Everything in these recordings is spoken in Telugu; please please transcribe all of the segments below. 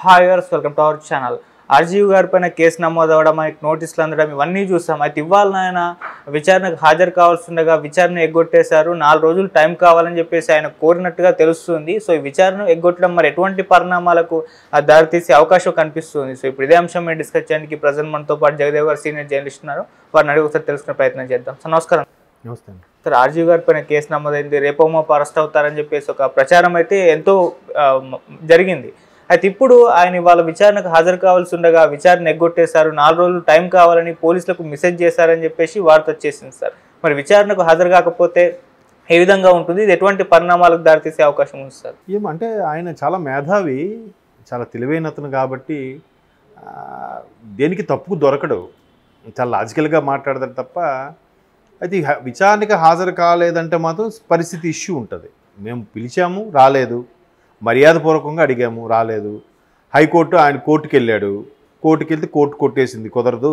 Hi viewers, welcome to our channel. RGV గారి పైన కేసు నమోదు అవ్వడం, ఆయనకు నోటీసులు అందడం ఇవన్నీ చూసాం. అయితే ఇవాళ ఆయన విచారణకు హాజరు కావాల్సిండగా విచారణ ఎగ్గొట్టేశారు. 4 రోజులు టైం కావాలని చెప్పేసి ఆయన కోరినట్టుగా తెలుస్తుంది. సో ఈ విచారణ ఎగ్గొట్టడం మరి ఎటువంటి పరిణామాలకు దారితీసే అవకాశం కనిపిస్తుంది. సో ఇప్పుడు ఇదే అంశం మేము డిస్కస్ చేయడానికి ప్రజెంట్ మనతో పాటు జగదేవ్ గారు సీనియర్ జర్నలిస్ట్ ఉన్నారు. వారిని అడిగి ఒకసారి తెలుసుకునే ప్రయత్నం చేద్దాం. సార్ నమస్కారం. నమస్తే సార్, ఆర్జీవి గారి పైన కేసు నమోదైంది, రేపో మాపో అరెస్ట్ అవుతారని చెప్పేసి ఒక ప్రచారం అయితే ఎంతో జరిగింది. అయితే ఇప్పుడు ఆయన ఇవాళ విచారణకు హాజరు కావాల్సి ఉండగా విచారణ ఎగ్గొట్టేశారు. 4 రోజులు టైం కావాలని పోలీసులకు మెసేజ్ చేశారని చెప్పేసి వార్త వచ్చేసింది. సార్ మరి విచారణకు హాజరు కాకపోతే ఏ విధంగా ఉంటుంది, ఇది ఎటువంటి పరిణామాలకు దారితీసే అవకాశం ఉంది సార్? ఏమంటే ఆయన చాలా మేధావి, చాలా తెలివైన అతను కాబట్టి దేనికి తప్పుకు దొరకడు, చాలా లాజికల్గా మాట్లాడతారు తప్ప. అయితే విచారణకి హాజరు కాలేదంటే మాత్రం పరిస్థితి ఇష్యూ ఉంటుంది. మేము పిలిచాము, రాలేదు, మర్యాదపూర్వకంగా అడిగాము, రాలేదు. హైకోర్టు ఆయన కోర్టుకు వెళ్ళాడు, కోర్టుకు వెళ్తే కోర్టు కొట్టేసింది, కుదరదు,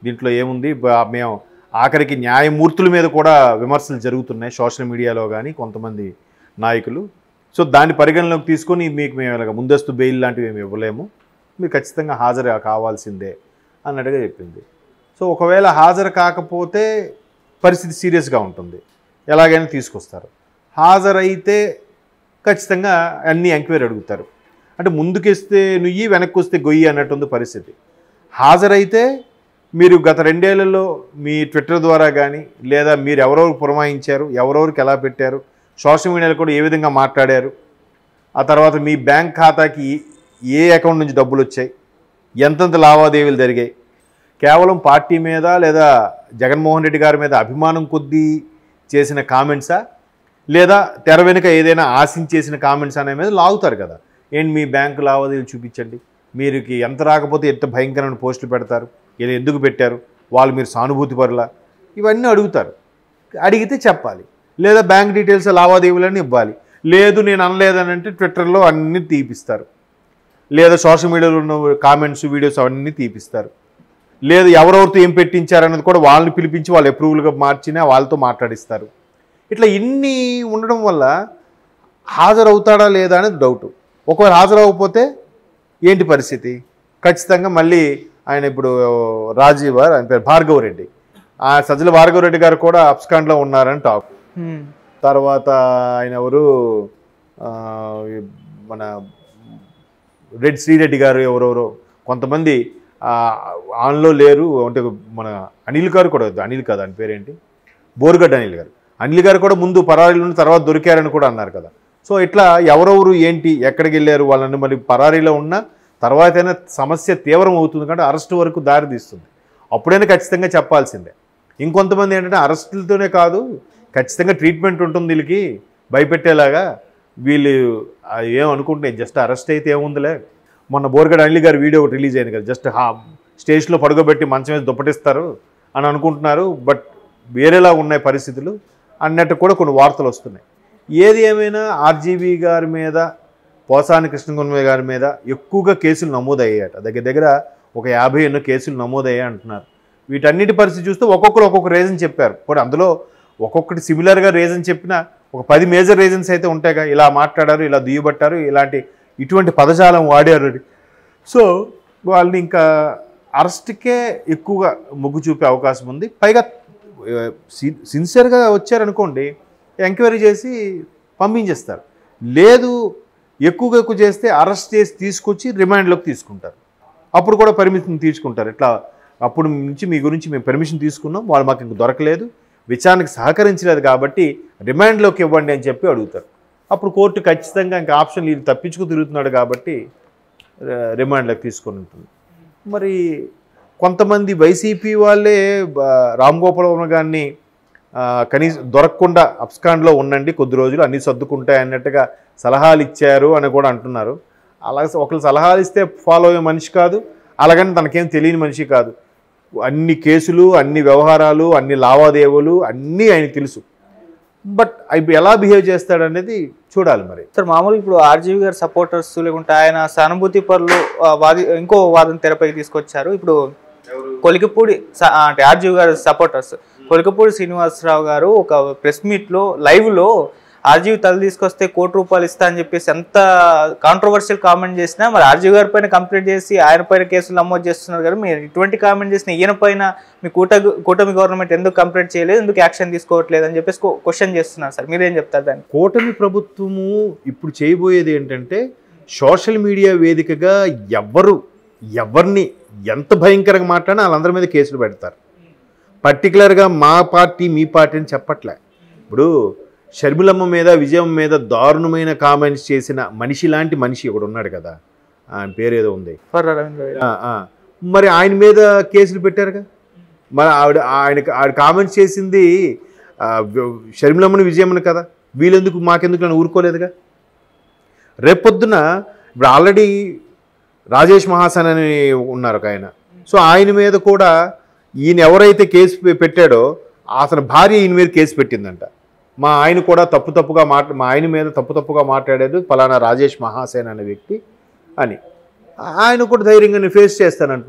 దీంట్లో ఏముంది. మేము ఆఖరికి న్యాయమూర్తుల మీద కూడా విమర్శలు జరుగుతున్నాయి సోషల్ మీడియాలో కానీ కొంతమంది నాయకులు. సో దాన్ని పరిగణలోకి తీసుకొని మీకు మేము ఇలాగ ముందస్తు బెయిల్ లాంటివి ఏమి ఇవ్వలేము, మీరు ఖచ్చితంగా హాజరు కావాల్సిందే అన్నట్టుగా చెప్పింది. సో ఒకవేళ హాజరు కాకపోతే పరిస్థితి సీరియస్గా ఉంటుంది, ఎలాగైనా తీసుకొస్తారు. హాజరైతే ఖచ్చితంగా అన్ని ఎంక్వైరీ అడుగుతారు. అంటే ముందుకేస్తే నుయ్యి, వెనక్కి వస్తే గొయ్యి అన్నట్టుంది పరిస్థితి. హాజరైతే మీరు గత 2 ఏళ్లలో మీ ట్విట్టర్ ద్వారా కానీ లేదా మీరు ఎవరెవరు పురమాయించారు, ఎవరెవరికి ఎలా పెట్టారు, సోషల్ మీడియాలో కూడా ఏ విధంగా మాట్లాడారు, ఆ తర్వాత మీ బ్యాంక్ ఖాతాకి ఏ అకౌంట్ నుంచి డబ్బులు వచ్చాయి, ఎంతెంత లావాదేవీలు జరిగాయి, కేవలం పార్టీ మీద లేదా జగన్మోహన్ రెడ్డి గారి మీద అభిమానం కొద్దీ చేసిన కామెంట్సా, లేదా తెర వెనుక ఏదైనా ఆశించేసిన కామెంట్స్ అనే మీద లాగుతారు కదా. ఏంటి మీ బ్యాంకు లావాదేవీలు చూపించండి, మీరుకి ఎంత రాకపోతే ఎంత భయంకరమైన పోస్టులు పెడతారు, ఇలా ఎందుకు పెట్టారు, వాళ్ళు మీరు సానుభూతి పరులా, ఇవన్నీ అడుగుతారు. అడిగితే చెప్పాలి, లేదా బ్యాంక్ డీటెయిల్స్ లావాదేవీలన్నీ ఇవ్వాలి. లేదు నేను అనలేదని అంటే ట్విట్టర్లో అన్నీ తీపిస్తారు, లేదా సోషల్ మీడియాలో ఉన్న కామెంట్స్ వీడియోస్ అవన్నీ తీపిస్తారు. లేదు ఎవరెవరితో ఏం పెట్టించారన్నది కూడా వాళ్ళని పిలిపించి వాళ్ళు అప్రూవల్గా మార్చినా వాళ్ళతో మాట్లాడిస్తారు. ఇట్లా ఇన్ని ఉండడం వల్ల హాజరవుతాడా లేదా అనేది డౌటు. ఒకవేళ హాజరవ్వకపోతే ఏంటి పరిస్థితి? ఖచ్చితంగా మళ్ళీ ఆయన ఇప్పుడు రాజీవ్ ఆయన పేరు భార్గవరెడ్డి, ఆ సజ్జల భార్గవరెడ్డి గారు కూడా అబ్స్కాండ్లో ఉన్నారని టాక్. తర్వాత ఆయన ఎవరు మన శ్రీరెడ్డి గారు ఎవరెవరో కొంతమంది ఆన్లో లేరు. అంటే మన అనిల్ గారు కూడా, అనిల్ కాదు ఆయన పేరేంటి, బోరుగడ్డ అనిల్ గారు, అనిల్ గారు కూడా ముందు పరారీలో ఉన్న తర్వాత దొరికారని కూడా అన్నారు కదా. సో ఇట్లా ఎవరెవరు ఏంటి ఎక్కడికి వెళ్ళారు వాళ్ళని మరి పరారీలో ఉన్న తర్వాత అయినా సమస్య తీవ్రం అవుతుంది కాబట్టి అరెస్ట్ వరకు దారి తీస్తుంది. అప్పుడైనా ఖచ్చితంగా చెప్పాల్సిందే. ఇంకొంతమంది ఏంటంటే అరెస్టులతోనే కాదు, ఖచ్చితంగా ట్రీట్మెంట్ ఉంటుంది వీళ్ళకి భయపెట్టేలాగా. వీళ్ళు ఏమనుకుంటున్నాయి, జస్ట్ అరెస్ట్ అయితే ఏముందిలే. మొన్న బోరుగడ్డ అనిల్ గారి వీడియో ఒకటి రిలీజ్ అయింది కదా, జస్ట్ స్టేజ్లో పడుకోబెట్టి మంచం మీద దుప్పటిస్తారు అని అనుకుంటున్నారు, బట్ వేరేలా ఉన్నాయి పరిస్థితులు అన్నట్టు కూడా కొన్ని వార్తలు వస్తున్నాయి. ఏది ఏమైనా ఆర్జీవి గారి మీద, పోసాని కృష్ణగుండయ్య గారి మీద ఎక్కువగా కేసులు నమోదయ్యాయట. దగ్గర ఒక 50 ఎన్నో కేసులు నమోదయ్యాయి అంటున్నారు. వీటన్నిటి పరిస్థితి చూస్తే ఒక్కొక్కరు ఒక్కొక్క రీజన్ చెప్పారు. కూడా అందులో ఒక్కొక్కటి సిమిలర్గా రీజన్ చెప్పినా ఒక 10 మేజర్ రీజన్స్ అయితే ఉంటాయిగా. ఇలా మాట్లాడారు, ఇలా దుయ్యబట్టారు, ఇటువంటి పదజాలం వాడారు. సో వాళ్ళని ఇంకా అరెస్ట్కే ఎక్కువగా మొగ్గు చూపే అవకాశం ఉంది. పైగా సిన్సియర్గా వచ్చారనుకోండి, ఎంక్వైరీ చేసి పంపించేస్తారు. లేదు ఎక్కువ చేస్తే అరెస్ట్ చేసి తీసుకొచ్చి రిమాండ్లోకి తీసుకుంటారు. అప్పుడు కూడా పర్మిషన్ తీసుకుంటారు. ఇట్లా అప్పుడు నుంచి మీ గురించి మేము పర్మిషన్ తీసుకున్నాం, వాళ్ళు మాకు ఇంక దొరకలేదు, విచారణకు సహకరించలేదు కాబట్టి రిమాండ్లోకి ఇవ్వండి అని చెప్పి అడుగుతారు. అప్పుడు కోర్టు ఖచ్చితంగా ఇంకా ఆప్షన్ ఇది తప్పించుకు తిరుగుతున్నాడు కాబట్టి రిమాండ్లోకి తీసుకొని ఉంటుంది. మరి కొంతమంది వైసీపీ వాళ్ళే రామ్ గోపాల్ వర్మ గారిని కనీసం దొరకకుండా అబ్స్కాండ్లో ఉండండి కొద్ది రోజులు, అన్నీ సర్దుకుంటాయి అన్నట్టుగా సలహాలు ఇచ్చారు అని కూడా అంటున్నారు. అలాగే ఒకళ్ళు సలహాలు ఇస్తే ఫాలో అయ్యే మనిషి కాదు, అలాగని తనకేం తెలియని మనిషి కాదు. అన్ని కేసులు, అన్ని వ్యవహారాలు, అన్ని లావాదేవీలు అన్నీ ఆయనకు తెలుసు. బట్ ఇప్పుడు ఎలా బిహేవ్ చేస్తాడనేది చూడాలి. మరి సార్ మామూలుగా ఇప్పుడు ఆర్జీవి గారి సపోర్టర్స్ లేకుంటే ఆయన సానుభూతి పరులు ఇంకో వాదన తెరపైకి తీసుకొచ్చారు. ఇప్పుడు కొలికపూడి అంటే ఆర్జీవి గారి సపోర్టర్స్ కొలికపూడి శ్రీనివాసరావు గారు ఒక ప్రెస్ మీట్లో లైవ్లో ఆర్జీవి తల తీసుకొస్తే ₹1 ఇస్తా అని చెప్పేసి ఎంత కాంట్రవర్షియల్ కామెంట్ చేసినా మరి ఆర్జీవి గారి పైన కంప్లైంట్ చేసి ఆయన పైన కేసులు నమోదు చేస్తున్నారు కదా, మీరు ఇటువంటి కామెంట్ చేసిన ఈయన పైన మీ కూటమి గవర్నమెంట్ ఎందుకు కంప్లైంట్ చేయలేదు, ఎందుకు యాక్షన్ తీసుకోవట్లేదు అని చెప్పేసి క్వశ్చన్ చేస్తున్నారు సార్, మీరేం చెప్తారు దాన్ని? కూటమి ప్రభుత్వము ఇప్పుడు చేయబోయేది ఏంటంటే సోషల్ మీడియా వేదికగా ఎవరిని ఎంత భయంకరంగా మాట్లాడినా వాళ్ళందరి మీద కేసులు పెడతారు. పర్టికులర్గా మా పార్టీ మీ పార్టీ అని చెప్పట్లే. ఇప్పుడు షర్మిలమ్మ మీద విజయమ్మ మీద దారుణమైన కామెంట్స్ చేసిన మనిషి లాంటి మనిషి ఒకడు ఉన్నాడు కదా, ఆయన పేరేదో ఉంది, మరి ఆయన మీద కేసులు పెట్టారుగా. మరి ఆవిడ కామెంట్స్ చేసింది షర్మిలమ్మని విజయమ్మని కదా, వీళ్ళెందుకు మాకెందుకు నన్ను ఊరుకోలేదుగా. రేపొద్దున ఇప్పుడు ఆల్రెడీ రాజేష్ మహాసేన్ అని ఉన్నారు ఒక ఆయన, సో ఆయన మీద కూడా ఈయన ఎవరైతే కేసు పెట్టాడో అతని భార్య ఈయన మీద కేసు పెట్టిందంట. మా ఆయన కూడా మా ఆయన మీద తప్పుగా మాట్లాడాడు ఫలానా రాజేష్ మహాసేన్ అనే వ్యక్తి అని. ఆయన కూడా ధైర్యంగా నేను ఫేస్ చేస్తానంటున్నాను.